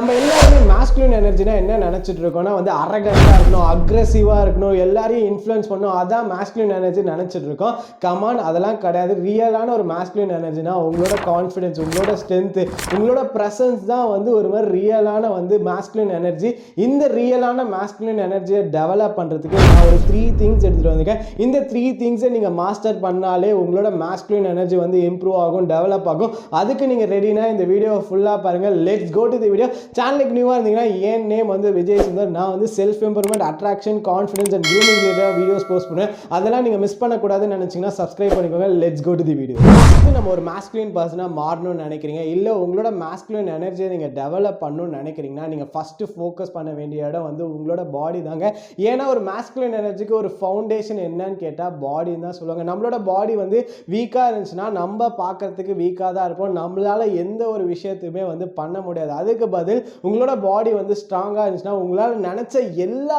நம்ம எல்லாருமே மாஸ்குலின் எனர்ஜினா என்ன நினைச்சிட்டு இருக்கோம்னா வந்து அரகண்டா இருக்கணும், அக்ரெசிவா இருக்கணும், எல்லாரையும் இன்ஃப்ளூயன்ஸ் பண்ணணும், அதான் மாஸ்குலின் எனர்ஜி நினைச்சிட்டு இருக்கோம். கமான், அதெல்லாம் கிடையாது. ரியலான ஒரு மாஸ்குலின் எனர்ஜினா உங்களோட கான்ஃபிடன்ஸ், உங்களோட ஸ்ட்ரென்த், உங்களோட ப்ரெசன்ஸ் தான் வந்து ஒரு மாதிரி ரியலான வந்து மாஸ்குலின் எனர்ஜி. இந்த ரியலான மாஸ்குலின் எனர்ஜியை டெவலப் பண்றதுக்கு நான் ஒரு 3 திங்ஸ் எடுத்துட்டு வந்திருக்கேன். இந்த 3 திங்ஸை நீங்க மாஸ்டர் பண்ணாலே உங்களோட மாஸ்குலின் எனர்ஜி வந்து இம்ப்ரூவ் ஆகும், டெவலப் ஆகும். அதுக்கு நீங்க ரெடினா இந்த வீடியோவை ஃபுல்லா பாருங்க. Let's go to the video. சேனலுக்கு நியூவாக இருந்தீங்கன்னா என் நேம் வந்து விஜய் சுந்தர். நான் வந்து self improvement, attraction, confidence and grooming ரிலேட்டடாக வீடியோஸ் போஸ்ட் பண்ணுவேன். அதெல்லாம் நீங்கள் மிஸ் பண்ணக்கூடாதுன்னு நினச்சிங்கன்னா சப்ஸ்கிரைப் பண்ணிக்கோங்க. Let's go to the video. நம்ம ஒரு மாஸ்குலின் பர்சனாக மாறணும்னு நினைக்கிறீங்க, இல்லை உங்களோட மாஸ்குலின் எனர்ஜியை நீங்கள் டெவலப் பண்ணணும்னு நினைக்கிறீங்கன்னா நீங்கள் ஃபஸ்ட்டு ஃபோக்கஸ் பண்ண வேண்டிய இடம் வந்து உங்களோட பாடி தாங்க. ஏன்னா ஒரு மாஸ்குலின் எனர்ஜிக்கு ஒரு ஃபவுண்டேஷன் என்னன்னு கேட்டால் பாடின்னு தான் சொல்லுவாங்க. நம்மளோட பாடி வந்து வீக்காக இருந்துச்சுன்னா நம்ம பார்க்கறதுக்கு வீக்காக தான் இருப்போம். நம்மளால் எந்த ஒரு விஷயத்தையுமே வந்து பண்ண முடியாது. அதுக்கு பதில் உங்களோட பாடி வந்து ஸ்ட்ராங்காக இருந்துச்சுன்னா உங்களால் நினச்ச எல்லா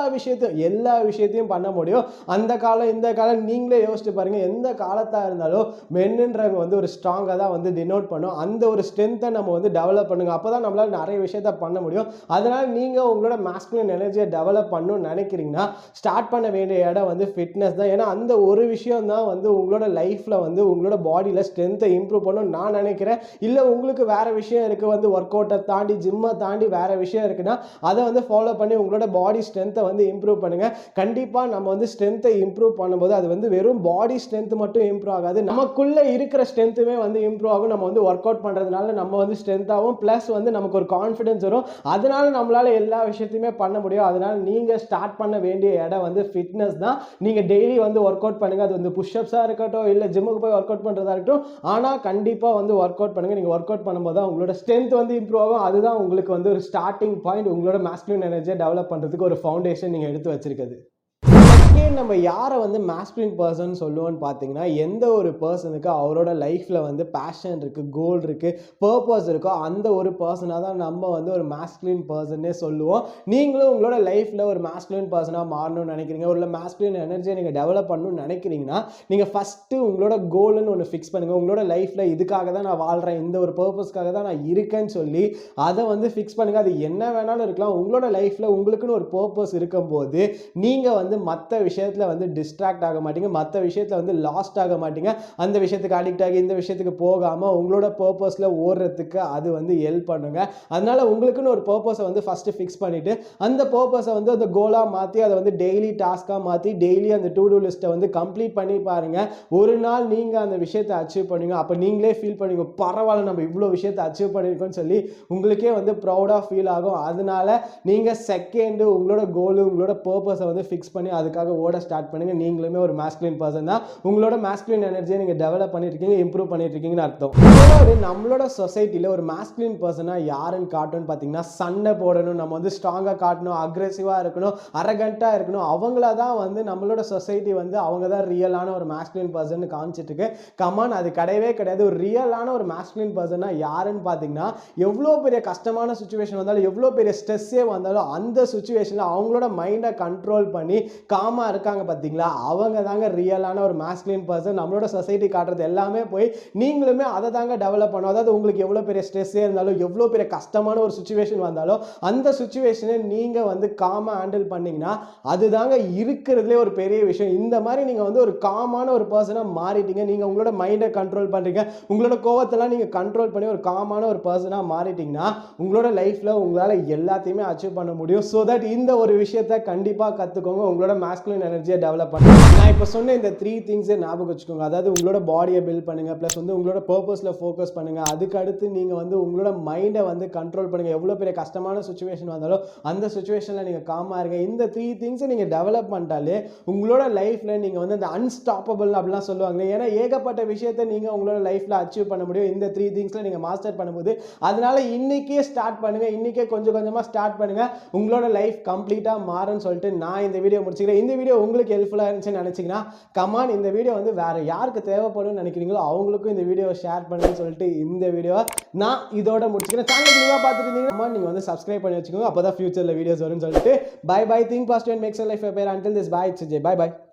விஷயத்தையும் பண்ண முடியும். அந்த காலம் இந்த காலம் நீங்களே யோசிச்சு பாருங்க. எந்த காலத்தாக இருந்தாலும் மென்னுன்றவங்க வந்து ஒரு ஸ்ட்ராங்காக தான் வந்து டினோட் பண்ணும். அந்த ஒரு ஸ்ட்ரென்த்தை நம்ம வந்து டெவலப் பண்ணுங்க. அப்போ தான் நம்மளால் நிறைய விஷயத்த பண்ண முடியும். அதனால் நீங்கள் உங்களோட மாஸ்குலின் எனர்ஜியை டெவலப் பண்ணணும்னு நினைக்கிறீங்கன்னா ஸ்டார்ட் பண்ண வேண்டிய இடம் வந்து ஃபிட்னஸ் தான். ஏன்னா அந்த ஒரு விஷயம் தான் வந்து உங்களோட லைஃப்பில் வந்து உங்களோட பாடியில் ஸ்ட்ரென்த்தை இம்ப்ரூவ் பண்ணணும்னு நான் நினைக்கிறேன். இல்லை உங்களுக்கு வேறு விஷயம் இருக்குது, வந்து ஒர்க் அவுட்டை தாண்டி ஜிம்மை தாண்டி வேறு விஷயம் இருக்குன்னா அதை வந்து ஃபாலோ பண்ணி உங்களோட பாடி ஸ்ட்ரென்த்தை வந்து இம்ப்ரூவ் பண்ணுங்கள். கண்டிப்பாக நம்ம வந்து ஸ்ட்ரென்த்தை இம்ப்ரூவ் பண்ணும்போது அது வந்து வெறும் பாடி ஸ்ட்ரென்த் மட்டும் இம்ப்ரூவ் ஆகாது, நமக்குள்ளே இருக்கிற ஸ்ட்ரென்த்துமே வந்து இம்ப்ரூவ் ஆகும். நம்ம வந்து ஒர்க் அவுட் பண்ணுறதுனால நம்ம வந்து ஸ்ட்ரென்த் ஆகும், ப்ளஸ் வந்து நமக்கு ஒரு கான்ஃபிடன்ஸ் வரும். அதனால நம்மளால் எல்லா விஷயத்தையுமே பண்ண முடியும். அதனால் நீங்கள் ஸ்டார்ட் பண்ண வேண்டிய இடம் வந்து ஃபிட்னஸ் தான். நீங்கள் டெய்லி வந்து ஒர்க் அவுட் பண்ணுங்கள். அது வந்து புஷ்அப்ஸாக இருக்கட்டும், இல்லை ஜிம்முக்கு போய் ஒர்க் அவுட் பண்ணுறதா இருக்கட்டும். ஆனால் கண்டிப்பாக வந்து ஒர்க் அவுட் பண்ணுங்கள். நீங்கள் ஒர்க் அவுட் பண்ணும்போது தான் உங்களோட ஸ்ட்ரென்த் வந்து இம்ப்ரூவ் ஆகும். அதுதான் உங்களுக்கு வந்து ஒரு ஸ்டார்டிங் பாயிண்ட். உங்களோட மாஸ்குலின் எனர்ஜியை டெவலப் பண்ணுறதுக்கு ஒரு ஃபவுண்டேஷன் நீங்கள் எடுத்து வச்சிருக்கிறது. நம்ம யாரை வந்து மாஸ்குலின் பர்சன் சொல்லுவோம்னு பார்த்தீங்கன்னா, எந்த ஒரு பர்சனுக்கு அவரோட லைஃப்பில் வந்து பேஷன் இருக்குது, கோல் இருக்குது, பர்பஸ் இருக்கோ அந்த ஒரு பர்சனாக தான் நம்ம வந்து ஒரு மாஸ்குலின் பர்சன்னே சொல்லுவோம். நீங்களும் உங்களோட லைஃப்பில் ஒரு மாஸ்குலின் பர்சனாக மாறணும்னு நினைக்கிறீங்க, ஒரு மாஸ்குலின் எனர்ஜியை நீங்கள் டெவலப் பண்ணணும்னு நினைக்கிறீங்கன்னா நீங்கள் ஃபஸ்ட்டு உங்களோட கோல்னு ஒன்று ஃபிக்ஸ் பண்ணுங்கள். உங்களோட லைஃப்பில் இதுக்காக தான் நான் வாழ்கிறேன், இந்த ஒரு பர்பஸ்க்காக தான் நான் இருக்கேன்னு சொல்லி அதை வந்து ஃபிக்ஸ் பண்ணுங்கள். அது என்ன வேணாலும் இருக்கலாம். உங்களோட லைஃப்பில் உங்களுக்குன்னு ஒரு பர்பஸ் இருக்கும்போது நீங்கள் வந்து மற்ற விஷயத்தில் வந்து டிஸ்ட்ராக்ட் ஆக மாட்டீங்க, மற்ற விஷயத்தில் வந்து லாஸ்ட் ஆக மாட்டீங்க. அந்த விஷயத்துக்கு அடிக்ட் ஆகி இந்த விஷயத்துக்கு போகாமல் உங்களோட பர்பஸில் ஓடுறதுக்கு அது வந்து ஹெல்ப் பண்ணுங்க. அதனால உங்களுக்குன்னு ஒரு பர்பஸை வந்து ஃபஸ்ட்டு ஃபிக்ஸ் பண்ணிவிட்டு அந்த பர்பஸை வந்து அந்த கோலாக மாற்றி அதை வந்து டெய்லி டாஸ்காக மாற்றி டெய்லி அந்த டு டூ லிஸ்ட்டை வந்து கம்ப்ளீட் பண்ணி பாருங்கள். ஒரு நாள் நீங்கள் அந்த விஷயத்தை அச்சீவ் பண்ணுவீங்க. அப்போ நீங்களே ஃபீல் பண்ணுவீங்க, பரவாயில்ல நம்ம இவ்வளோ விஷயத்தை அச்சீவ் பண்ணியிருக்கோம்னு சொல்லி உங்களுக்கே வந்து ப்ரௌடாக ஃபீல் ஆகும். அதனால நீங்கள் செகண்டு உங்களோட கோலு, உங்களோட பர்பஸை வந்து ஃபிக்ஸ் பண்ணி அதுக்காக ஓட ஸ்டார்ட் பண்ணுங்க. நீங்களுமே ஒரு மாஸ்குலின் பர்சன் தான். உங்களோட மாஸ்குலின் எனர்ஜியை நீங்க டெவலப் பண்ணிட்டு இருக்கீங்க, இம்ப்ரூவ் பண்ணிட்டு இருக்கீங்கன்னு அர்த்தம். நம்மளோட சொசைட்டில ஒரு மாஸ்குலின் பர்சனா யாருன்னு காட்டணும்னு பார்த்தீங்கன்னா, சண்டை போடணும், நம்ம வந்து ஸ்ட்ராங்கா காட்டணும், அக்ரெசிவா இருக்கணும், அரகண்டா இருக்கணும், அவங்கள தான் வந்து நம்மளோட சொசைட்டி வந்து அவங்க தான் ரியலான ஒரு மாஸ்குலின் பர்சன் காமிச்சிட்டு இருக்கு. கமான், அது கிடையவே கிடையாது. ஒரு ரியலான ஒரு மாஸ்குலின் பர்சனா யாருன்னு பார்த்தீங்கன்னா, எவ்வளோ பெரிய கஷ்டமான சுச்சுவேஷன் வந்தாலும், எவ்வளோ பெரிய ஸ்ட்ரெஸ்ஸே வந்தாலும் அந்த சுச்சுவேஷன்ல அவங்களோட மைண்டை கண்ட்ரோல் பண்ணி காமா இருக்காங்க பார்த்தீங்களா, அவங்க தாங்க ரியலான ஒரு மாஸ்குலின் பர்சன். நம்மளோட சொசைட்டி காட்டுறது எல்லாமே போய் நீங்களுமே அதை தாங்க டெவலப் பண்ணணும். அதாவது உங்களுக்கு எவ்வளோ பெரிய ஸ்ட்ரெஸ்ஸே இருந்தாலும், எவ்வளோ பெரிய கஷ்டமான ஒரு சுச்சுவேஷன் வந்தாலும் அந்த சுச்சுவேஷனை நீங்கள் வந்து காமாக ஹேண்டில் பண்ணிங்கன்னா அதுதாங்க இருக்கிறதுலே ஒரு பெரிய விஷயம். இந்த மாதிரி நீங்கள் வந்து ஒரு காமான ஒரு பர்சனாக மாறிட்டீங்க. நீங்கள் உங்களோட மைண்டை கண்ட்ரோல் பண்ணுறீங்க, உங்களோட கோவத்தெல்லாம் நீங்கள் கண்ட்ரோல் பண்ணி ஒரு காமான ஒரு பர்சனாக மாறிட்டீங்கன்னா உங்களோட லைஃப்பில் உங்களால் எல்லாத்தையுமே அச்சீவ் பண்ண முடியும். ஸோ தட் இந்த ஒரு விஷயத்தை கண்டிப்பாக கற்றுக்கோங்க. உங்களோட மாஸ்குலின் எனர்ஜியை டெவலப் பண்ணுங்க. நான் இப்போ சொன்ன இந்த 3 திங்ஸை ஞாபகம் வச்சுக்கோங்க. அதாவது உங்களோட பாடியை பில்ட் பண்ணுங்க, ப்ளஸ் வந்து உங்களோட பர்பஸில் ஃபோக்கஸ் பண்ணுங்க. அதுக்கு அடுத்து நீங்கள் வந்து உங்களோட மைண்டை வந்து கண்ட்ரோல் பண்ணுங்க. எவ்வளோ பெரிய கஷ்டமான சுச்சுவேஷன் வந்தாலும் அந்த சுச்சுவேஷனில் நீங்கள் காமா இருங்க. இந்த 3 திங்ஸை நீங்கள் டெவலப் பண்ணிட்டாலே உங்களோட லைஃப்பில் நீங்கள் வந்து அந்த அன்ஸ்டாப்பபிள் அப்படிலாம் சொல்லுவாங்க. ஏன்னா ஏகப்பட்ட விஷயத்தை நீங்கள் உங்களோட லைஃப்பில் அச்சீவ் பண்ண முடியும் இந்த 3 திங்ஸில் நீங்கள் மாஸ்டர் பண்ணும்போது. அதனால இன்னைக்கே ஸ்டார்ட் பண்ணுங்க, இன்னைக்கே கொஞ்சம் கொஞ்சமாக ஸ்டார்ட் பண்ணுங்க. உங்களோட லைஃப் கம்ப்ளீட்டாக மாறும்னு சொல்லிட்டு நான் இந்த வீடியோ முடிச்சுக்கிறேன். இந்த வீடியோ உங்களுக்கு ஹெல்ப்ஃபுல்லாக இருந்துச்சுன்னு நினச்சிங்கன்னா கமான், இந்த வீடியோ வந்து வேறு யாருக்கு தேவைப்படும் நினைக்கிறீங்களோ அவங்களுக்கும் இந்த வீடியோவை ஷேர் பண்ணுன்னு சொல்லிட்டு இந்த வீடியோவை நான் இதோட முடிச்சுக்கிறேன். சேனலுக்கு நீங்கள் பார்த்துட்டு இருந்தீங்கன்னா நீங்கள் வந்து சப்ஸ்கிரைப் பண்ணி வச்சுக்கோங்க. அப்போ தான் ஃபியூச்சரில் வீடியோஸ் வரும்னு சொல்லிட்டு bye bye. Think positive and makes life better. Until this, bye. It's Jay. Bye bye.